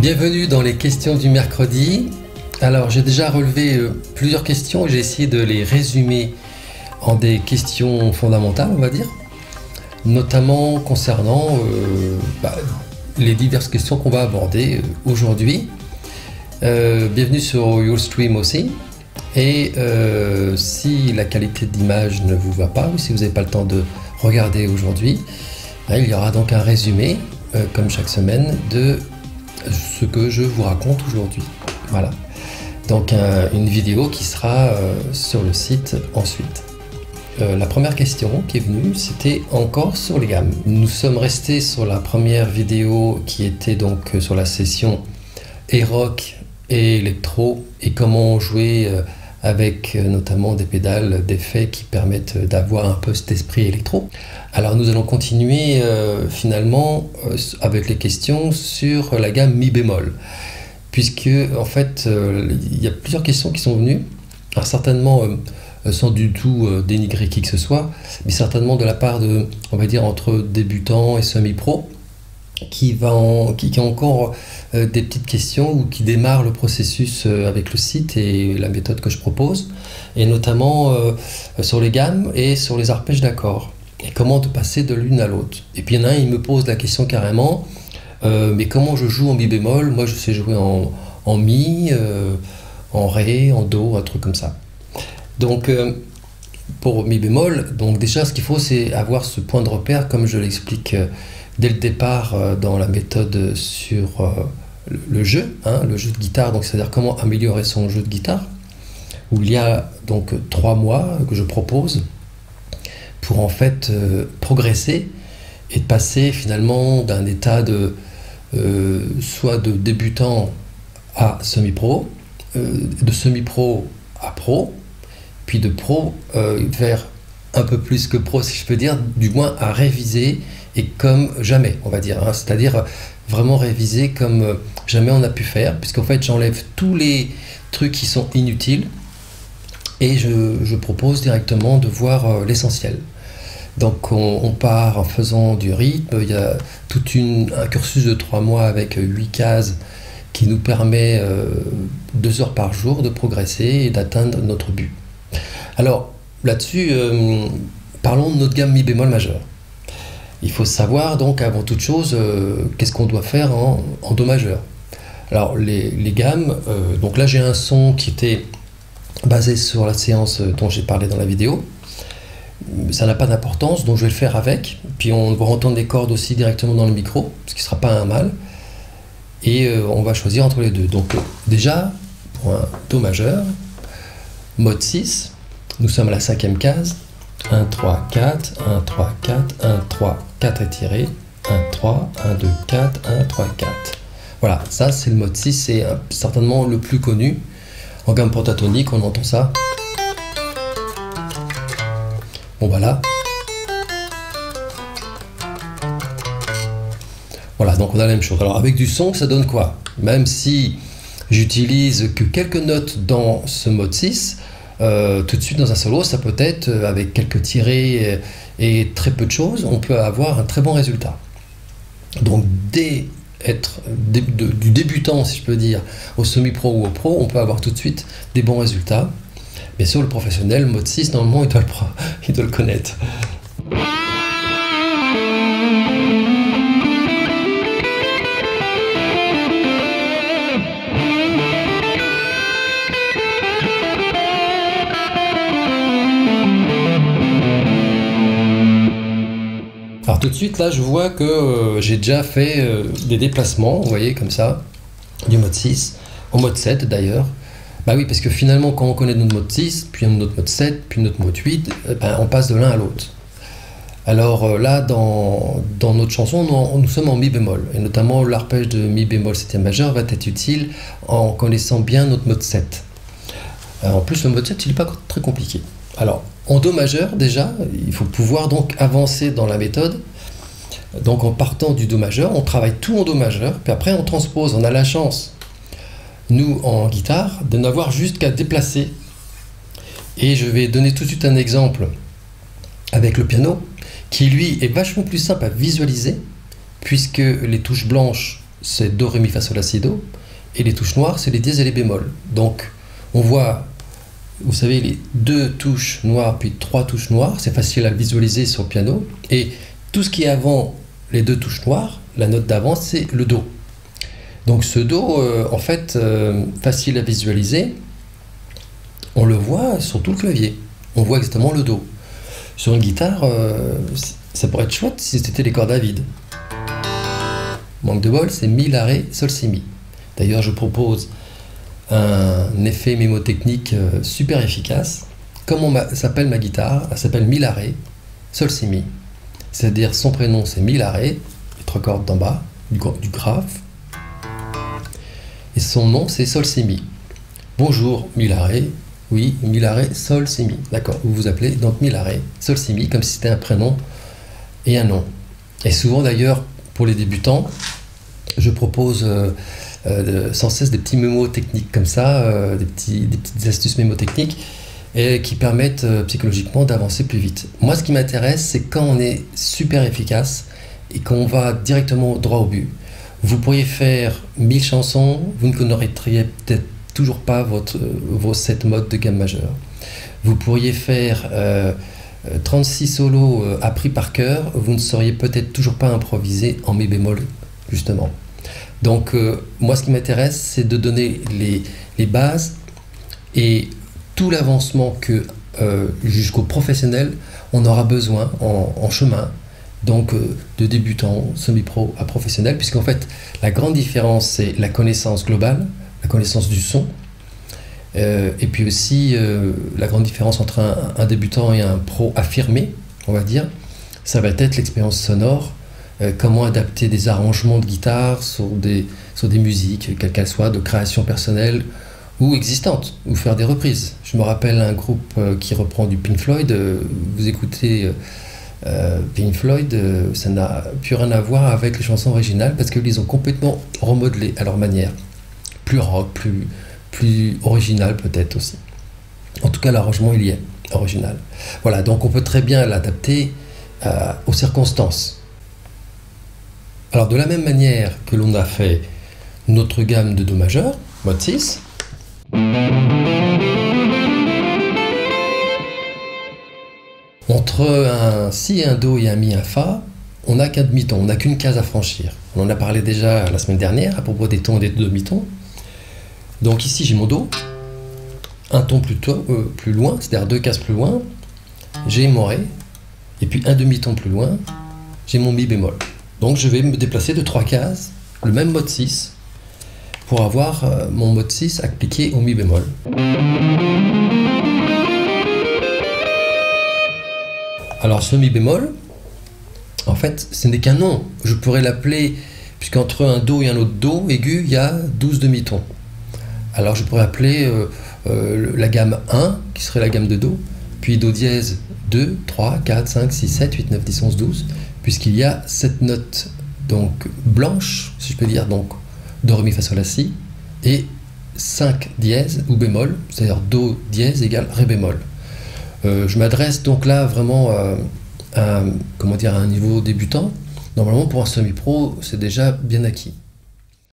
Bienvenue dans les questions du mercredi. Alors j'ai déjà relevé plusieurs questions et j'ai essayé de les résumer en des questions fondamentales, on va dire, notamment concernant les diverses questions qu'on va aborder aujourd'hui. Bienvenue sur YourStream aussi. Et si la qualité d'image ne vous va pas ou si vous n'avez pas le temps de regarder aujourd'hui, il y aura donc un résumé, comme chaque semaine, de ce que je vous raconte aujourd'hui. Voilà. Donc une vidéo qui sera sur le site ensuite. La première question qui est venue, c'était encore sur les gammes. Nous sommes restés sur la première vidéo qui était donc sur la session rock et électro et comment jouer avec notamment des pédales d'effets qui permettent d'avoir un peu cet esprit électro. Alors nous allons continuer finalement avec les questions sur la gamme mi bémol, puisque en fait il y a plusieurs questions qui sont venues, alors certainement sans du tout dénigrer qui que ce soit, mais certainement de la part de, on va dire, entre débutants et semi-pro, qui ont encore des petites questions ou qui démarrent le processus avec le site et la méthode que je propose, et notamment sur les gammes et sur les arpèges d'accords, et comment de passer de l'une à l'autre. Et puis il y en a un, il me pose la question carrément, mais comment je joue en mi bémol? Moi je sais jouer en mi, en ré, en do, un truc comme ça. Donc pour mi bémol, donc déjà ce qu'il faut c'est avoir ce point de repère comme je l'explique dès le départ dans la méthode sur le jeu, le jeu de guitare, donc c'est-à-dire comment améliorer son jeu de guitare, où il y a donc 3 mois que je propose pour en fait progresser et de passer finalement d'un état de soit de débutant à semi-pro, de semi-pro à pro, puis de pro vers un peu plus que pro si je peux dire, du moins à réviser et comme jamais on va dire, c'est-à-dire vraiment réviser comme jamais on a pu faire, puisqu'en fait j'enlève tous les trucs qui sont inutiles et je propose directement de voir l'essentiel. Donc on part en faisant du rythme, il y a tout un cursus de 3 mois avec 8 cases qui nous permet 2 heures par jour de progresser et d'atteindre notre but. Alors là-dessus, parlons de notre gamme mi bémol majeur. Il faut savoir donc avant toute chose qu'est-ce qu'on doit faire en do majeur. Alors les gammes, donc là j'ai un son qui était basé sur la séance dont j'ai parlé dans la vidéo. Ça n'a pas d'importance, donc je vais le faire avec. Puis on va entendre les cordes aussi directement dans le micro, ce qui ne sera pas un mal. Et on va choisir entre les deux. Donc déjà, pour un do majeur, mode 6, nous sommes à la 5e case. 1, 3, 4, 1, 3, 4, 1, 3, 4 étiré, 1, 3, 1, 2, 4, 1, 3, 4. Voilà, ça c'est le mode 6, c'est certainement le plus connu. En gamme pentatonique, on entend ça. Bon voilà. Voilà, donc on a la même chose. Alors avec du son, ça donne quoi? Même si j'utilise que quelques notes dans ce mode 6, tout de suite dans un solo, ça peut être avec quelques tirés et très peu de choses, on peut avoir un très bon résultat. Donc du débutant, si je peux dire, au semi-pro ou au pro, on peut avoir tout de suite des bons résultats. Mais sur le professionnel, mode 6, normalement, il doit le connaître. Alors tout de suite là je vois que j'ai déjà fait des déplacements, vous voyez comme ça, du mode 6 au mode 7 d'ailleurs. Bah oui, parce que finalement quand on connaît notre mode 6, puis notre mode 7, puis notre mode 8, on passe de l'un à l'autre. Alors là dans notre chanson nous sommes en mi bémol, et notamment l'arpège de mi bémol 7e majeur va être utile en connaissant bien notre mode 7. En plus le mode 7 il n'est pas très compliqué. Alors en do majeur déjà, il faut pouvoir donc avancer dans la méthode. Donc en partant du do majeur, on travaille tout en do majeur, puis après on transpose. On a la chance, nous en guitare, de n'avoir juste qu'à déplacer. Et je vais donner tout de suite un exemple avec le piano, qui lui est vachement plus simple à visualiser, puisque les touches blanches c'est do, ré, mi, fa, sol, la, si, do. Et les touches noires, c'est les dièses et les bémols. Donc, on voit, vous savez, les 2 touches noires, puis 3 touches noires. C'est facile à le visualiser sur le piano. Et tout ce qui est avant les 2 touches noires, la note d'avant, c'est le do. Donc, ce do, en fait, facile à visualiser. On le voit sur tout le clavier. On voit exactement le do. Sur une guitare, ça pourrait être chouette si c'était les cordes à vide. Manque de bol, c'est mi, la, ré, sol, si, mi. D'ailleurs, je propose un effet mémotechnique super efficace. Comment s'appelle ma guitare? Elle s'appelle mi, la, ré, sol, si, mi. C'est-à-dire son prénom, c'est mi, la, ré, les 3 cordes d'en bas, du grave. Et son nom, c'est sol, si, mi. Bonjour, mi, la, ré. Oui, mi, la, ré, sol, si, mi. D'accord, vous vous appelez donc mi, la, ré, sol, si, mi, comme si c'était un prénom et un nom. Et souvent d'ailleurs, pour les débutants, je propose sans cesse des petits mémos techniques comme ça, des petites astuces mémotechniques et qui permettent psychologiquement d'avancer plus vite. Moi, ce qui m'intéresse, c'est quand on est super efficace et qu'on va directement droit au but. Vous pourriez faire 1000 chansons, vous ne connaîtriez peut-être toujours pas vos 7 modes de gamme majeure. Vous pourriez faire 36 solos appris par cœur, vous ne sauriez peut-être toujours pas improviser en mi bémol, justement. Donc, moi, ce qui m'intéresse, c'est de donner les bases et tout l'avancement que jusqu'au professionnel, on aura besoin en chemin. Donc, de débutant, semi-pro à professionnel, puisqu'en fait, la grande différence, c'est la connaissance globale, la connaissance du son, et puis aussi la grande différence entre un débutant et un pro affirmé, on va dire, ça va être l'expérience sonore, comment adapter des arrangements de guitare sur des musiques, quelles qu'elles soient, de création personnelle ou existantes, ou faire des reprises. Je me rappelle un groupe qui reprend du Pink Floyd, vous écoutez Pink Floyd, ça n'a plus rien à voir avec les chansons originales parce qu'ils les ont complètement remodelées à leur manière. Plus rock, plus original peut-être aussi. En tout cas, l'arrangement, il y est, original. Voilà, donc on peut très bien l'adapter aux circonstances. Alors, de la même manière que l'on a fait notre gamme de Do majeur, mode 6, entre un Si, un Do et un Mi, un Fa, on n'a qu'un demi-ton, on n'a qu'une case à franchir. On en a parlé déjà la semaine dernière à propos des tons et des demi-tons. Donc ici j'ai mon Do, un ton plus loin, c'est-à-dire 2 cases plus loin, j'ai mon Ré, et puis un demi-ton plus loin, j'ai mon Mi bémol. Donc je vais me déplacer de 3 cases, le même mode 6, pour avoir mon mode 6 appliqué au Mi bémol. Alors ce Mi bémol, en fait, ce n'est qu'un nom. Je pourrais l'appeler, puisqu'entre un Do et un autre Do aigu, il y a 12 demi-tons. Alors je pourrais appeler la gamme 1, qui serait la gamme de Do, puis Do dièse 2, 3, 4, 5, 6, 7, 8, 9, 10, 11, 12, puisqu'il y a 7 notes donc blanches, si je peux dire, donc Do, Ré, Mi, Fa, Sol, La, Si, et 5 dièses ou bémol, c'est-à-dire Do dièse égale Ré bémol. Je m'adresse donc là vraiment à un niveau débutant. Normalement, pour un semi-pro, c'est déjà bien acquis.